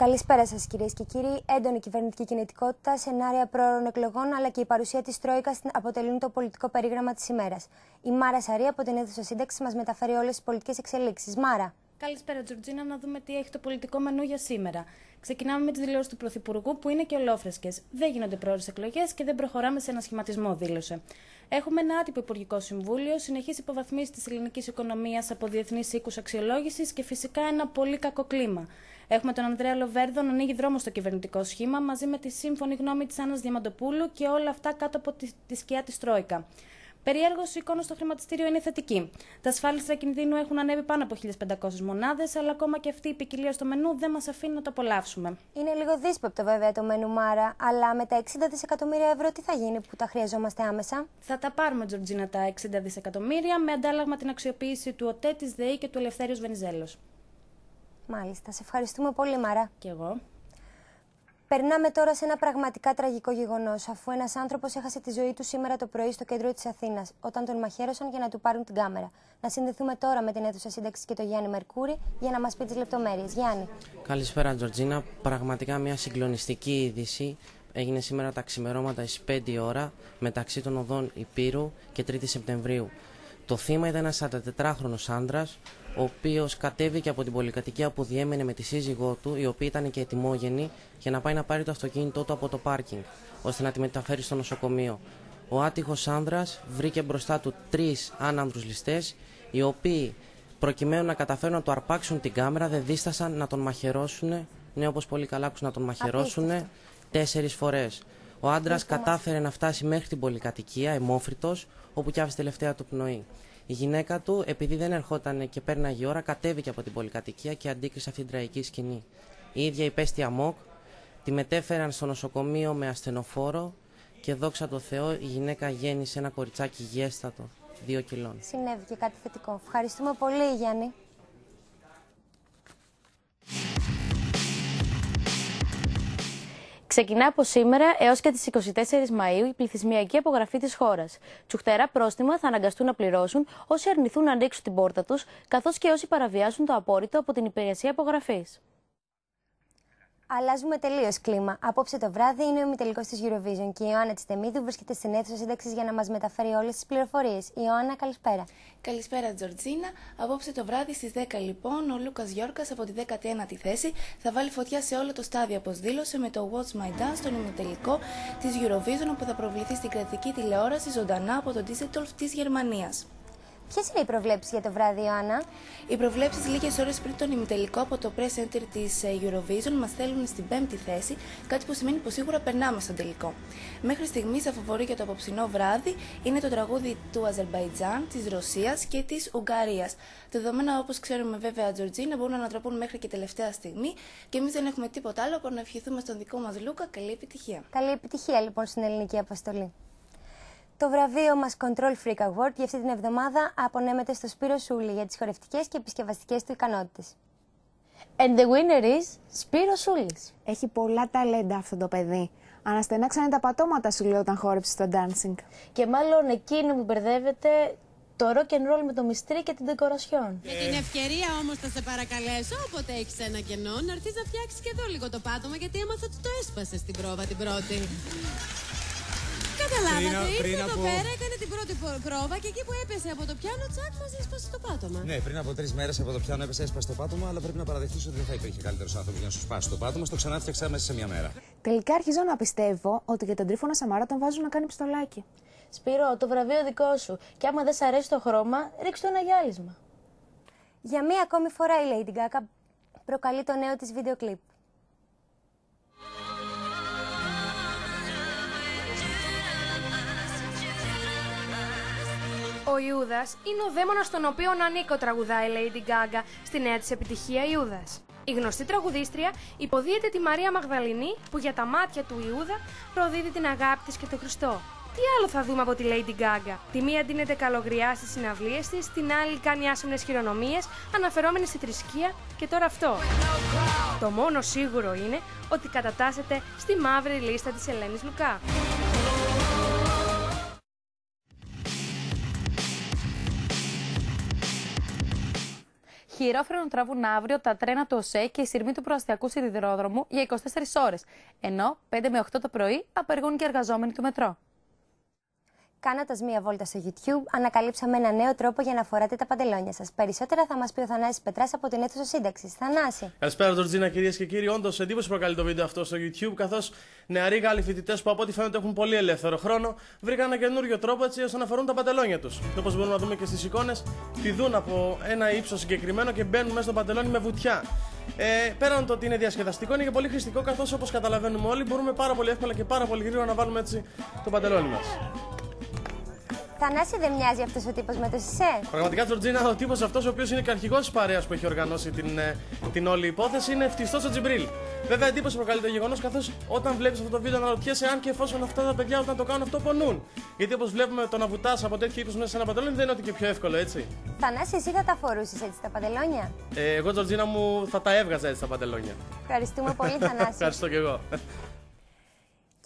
Καλησπέρα σας, κυρίες και κύριοι. Έντονη κυβερνητική κινητικότητα, σενάρια πρόωρων εκλογών αλλά και η παρουσία της Τρόικας αποτελούν το πολιτικό περίγραμμα της ημέρας. Η Μάρα Σαρή από την αίθουσα σύνταξης μας μεταφέρει όλες τις πολιτικές εξελίξεις. Μάρα. Καλησπέρα, Τζορτζίνα, να δούμε τι έχει το πολιτικό μενού για σήμερα. Ξεκινάμε με τις δηλώσεις του Πρωθυπουργού, που είναι και ολόφρεσκες. Δεν γίνονται πρόωρες εκλογές και δεν προχωράμε σε ένα σχηματισμό, δήλωσε. Έχουμε ένα άτυπο Υπουργικό Συμβούλιο, συνεχείς υποβαθμίσεις της ελληνικής οικονομίας από διεθνείς οίκους αξιολόγησης και φυσικά ένα πολύ κακό κλίμα. Έχουμε τον Ανδρέα Λοβέρδο να ανοίγει δρόμο στο κυβερνητικό σχήμα μαζί με τη σύμφωνη γνώμη της Άννας Διαμαντοπούλου και όλα αυτά κάτω από τη σκιά της Τρόικα. Περιέργως, η εικόνα στο χρηματιστήριο είναι θετική. Τα ασφάλιστρα κινδύνου έχουν ανέβει πάνω από 1.500 μονάδες, αλλά ακόμα και αυτή η ποικιλία στο μενού δεν μας αφήνει να το απολαύσουμε. Είναι λίγο δύσπεπτο βέβαια το μενού, Μάρα, αλλά με τα 60 δισεκατομμύρια ευρώ τι θα γίνει που τα χρειαζόμαστε άμεσα? Θα τα πάρουμε, Τζορτζίνα, τα 60 δισεκατομμύρια με αντάλλαγμα την αξιοποίηση του ΟΤΕ, της ΔΕΗ και του Ελευθέριος Βενιζέλος. Μάλιστα. Σε ευχαριστούμε πολύ, Μάρα. Κι εγώ. Περνάμε τώρα σε ένα πραγματικά τραγικό γεγονός, αφού ένας άνθρωπος έχασε τη ζωή του σήμερα το πρωί στο κέντρο της Αθήνας, όταν τον μαχαίρωσαν για να του πάρουν την κάμερα. Να συνδεθούμε τώρα με την αίθουσα σύνταξης και τον Γιάννη Μερκούρη για να μας πει τις λεπτομέρειες. Γιάννη. Καλησπέρα, Τζορτζίνα. Πραγματικά μια συγκλονιστική είδηση. Έγινε σήμερα τα ξημερώματα στις 5 ώρα μεταξύ των οδών Υπήρου και 3η Σεπτεμβρίου. Το θύμα ήταν ένας 44χρονος άντρας, ο οποίος κατέβηκε από την πολυκατοικία που διέμενε με τη σύζυγό του, η οποία ήταν και ετοιμόγενη, για να πάει να πάρει το αυτοκίνητό του από το πάρκινγκ, ώστε να τη μεταφέρει στο νοσοκομείο. Ο άτυχος άνδρας βρήκε μπροστά του 3 άνανδρους ληστές, οι οποίοι προκειμένου να καταφέρουν να του αρπάξουν την κάμερα, δεν δίστασαν να τον μαχαιρώσουν, ναι, όπως πολύ καλά άκουσαν, να τον μαχαιρώσουν 4 φορές. Ο άντρας κατάφερε να φτάσει μέχρι την πολυκατοικία, αιμόφριτος, όπου κι άφησε τελευταία του πνοή. Η γυναίκα του, επειδή δεν ερχόταν και πέρναγε η ώρα, κατέβηκε από την πολυκατοικία και αντίκρισε αυτή την τραγική σκηνή. Η ίδια υπέστη αμόκ, τη μετέφεραν στο νοσοκομείο με ασθενοφόρο και δόξα τω Θεώ η γυναίκα γέννησε ένα κοριτσάκι υγιέστατο, 2 κιλών. Συνέβη και κάτι θετικό. Ευχαριστούμε πολύ, Γιάννη. Ξεκινά από σήμερα έως και τις 24 Μαΐου η πληθυσμιακή απογραφή της χώρας. Τσουχτερά πρόστιμα θα αναγκαστούν να πληρώσουν όσοι αρνηθούν να ανοίξουν την πόρτα τους, καθώς και όσοι παραβιάσουν το απόρριτο από την υπηρεσία απογραφής. Αλλάζουμε τελείως κλίμα. Απόψε το βράδυ είναι ο ημιτελικός της Eurovision και η Ιωάννα Τσιτεμίδου βρίσκεται στην αίθουσα σύνταξης για να μας μεταφέρει όλες τις πληροφορίες. Ιωάννα, καλησπέρα. Καλησπέρα, Τζορτζίνα. Απόψε το βράδυ στις 10 λοιπόν, ο Λούκας Γιόρκας από τη 19η θέση θα βάλει φωτιά σε όλο το στάδιο, όπως δήλωσε, με το Watch My Dance, τον ημιτελικό της Eurovision, όπου θα προβληθεί στην κρατική τηλεόραση ζωντανά από τον Düsseldorf της Γερμανίας. Ποιες είναι οι προβλέψεις για το βράδυ, Ιωάννα? Οι προβλέψεις λίγες ώρες πριν τον ημιτελικό από το Press Center της Eurovision μας στέλνουν στην 5η θέση, κάτι που σημαίνει πως σίγουρα περνάμε στον τελικό. Μέχρι στιγμής, αφοβορή για το απόψινό βράδυ είναι το τραγούδι του Αζερμπαϊτζάν, της Ρωσίας και της Ουγγαρίας. Δεδομένα, όπως ξέρουμε βέβαια, Τζορτζίνα, μπορούν να ανατραπούν μέχρι και τελευταία στιγμή και εμείς δεν έχουμε τίποτα άλλο από να ευχηθούμε στον δικό μας Λούκα καλή επιτυχία. Καλή επιτυχία λοιπόν στην ελληνική αποστολή. Το βραβείο μας Control Freak Award για αυτή την εβδομάδα απονέμεται στο Σπύρο Σούλη για τις χορευτικές και επισκευαστικές του ικανότητες. And the winner is Σπύρος Σούλης. Έχει πολλά ταλέντα αυτό το παιδί. Αναστενάξανε τα πατώματα, σου λέω, όταν χόρεψε στο dancing. Και μάλλον εκείνο που μπερδεύεται το rock and roll με το μυστρί και την ντεκορασιόν. Με την ευκαιρία όμως θα σε παρακαλέσω, όποτε έχεις ένα κενό, να έρθεις να φτιάξεις και εδώ λίγο το πάτωμα, γιατί έμαθα ότι το έσπασε στην πρόβα την πρώτη. Καταλάβατε, ήρθε εδώ πέρα, έκανε την πρώτη πρόβα και εκεί που έπεσε από το πιάνο, τσακ, μας έσπασε το πάτωμα. Ναι, πριν από 3 μέρες από το πιάνο έπεσε, έσπασε το πάτωμα, αλλά πρέπει να παραδεχτείς ότι δεν θα υπήρχε καλύτερος άνθρωπος για να σου σπάσει το πάτωμα. Στο ξανά φτιάξα μέσα σε μια μέρα. Τελικά αρχίζω να πιστεύω ότι και τον Τρίφωνα Σαμαρά τον βάζουν να κάνει πιστολάκι. Σπύρο, το βραβείο δικό σου. Και άμα δεν σ' αρέσει το χρώμα, ρίξτε ένα γυάλισμα. Για μία ακόμη φορά η Lady Gaga προκαλεί το νέο της βίντεο κλιπ. Ο Ιούδας είναι ο δαίμονας στον οποίο ανήκω, τραγουδάει η Lady Gaga στη νέα της επιτυχία Ιούδας. Η γνωστή τραγουδίστρια υποδίεται τη Μαρία Μαγδαληνή που για τα μάτια του Ιούδα προδίδει την αγάπη της και τον Χριστό. Τι άλλο θα δούμε από τη Lady Gaga? Τη μία ντύνεται καλογριά στις συναυλίες της, την άλλη κάνει άσχημες χειρονομίες αναφερόμενες στη θρησκεία και τώρα αυτό. Το μόνο σίγουρο είναι ότι κατατάσσεται στη μαύρη λίστα της Ελένης Λουκά. Χειρόφρενο τραβούν αύριο τα τρένα του ΟΣΕ και οι σειρμοί του προαστιακού σιδηρόδρομου για 24 ώρες. Ενώ 5 με 8 το πρωί απεργούν και εργαζόμενοι του μετρό. Κάνοντας μία βόλτα στο YouTube, ανακαλύψαμε ένα νέο τρόπο για να φοράτε τα παντελόνια σας. Περισσότερα θα μας πει ο Θανάσης Πετράς από την αίθουσα σύνταξης. Θανάση. Καλησπέρα, Τζορτζίνα, κυρίες και κύριοι. Όντως, εντύπωση προκαλεί το βίντεο αυτό στο YouTube, καθώς νεαροί Γάλλοι φοιτητές που από ό,τι φαίνεται έχουν πολύ ελεύθερο χρόνο βρήκαν ένα καινούριο τρόπο έτσι ώστε να φορούν τα παντελόνια τους. Και όπως μπορούμε να δούμε και στις εικόνες, πηδούν από ένα ύψος συγκεκριμένο και μπαίνουν μέσα στο παντελόνι με βουτιά. Πέραν το ότι είναι διασκεδαστικό, είναι και πολύ χρηστικό, καθώς όπως καταλαβαίνουμε όλοι, μπορούμε πάρα πολύ εύκολα και πάρα πολύ γρήγορα να βάλουμε έτσι το παντελόνι μας. Θανάση, δεν μοιάζει αυτός ο τύπος με το ΣΥΣΕ? Πραγματικά, Τζορτζίνα, ο τύπος αυτός, ο οποίος είναι και αρχηγός της παρέας που έχει οργανώσει την όλη υπόθεση, είναι ευτυχώς ο Τζιμπρίλ. Βέβαια, εντύπωση προκαλεί το γεγονός, καθώς όταν βλέπεις αυτό το βίντεο αναρωτιέσαι αν και εφόσον αυτά τα παιδιά όταν το κάνουν αυτό πονούν. Γιατί όπως βλέπουμε το να βουτάς από τέτοιο ύψος μέσα σε ένα παντελόνι δεν είναι ότι και πιο εύκολο, έτσι. Θανάση, εσύ θα τα φορούσες έτσι τα παντελόνια? Εγώ, Τζορτζίνα μου, θα τα έβγαζα έτσι τα παντελόνια. Ευχαριστούμε πολύ, Θανάση. Ευχαριστώ κι εγώ.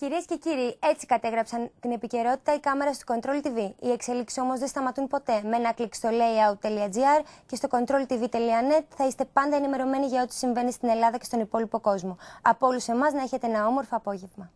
Κυρίες και κύριοι, έτσι κατέγραψαν την επικαιρότητα οι κάμερες του Control TV. Οι εξελίξεις όμως δεν σταματούν ποτέ. Με ένα κλικ στο layout.gr και στο controltv.net θα είστε πάντα ενημερωμένοι για ό,τι συμβαίνει στην Ελλάδα και στον υπόλοιπο κόσμο. Από όλους εμάς να έχετε ένα όμορφο απόγευμα.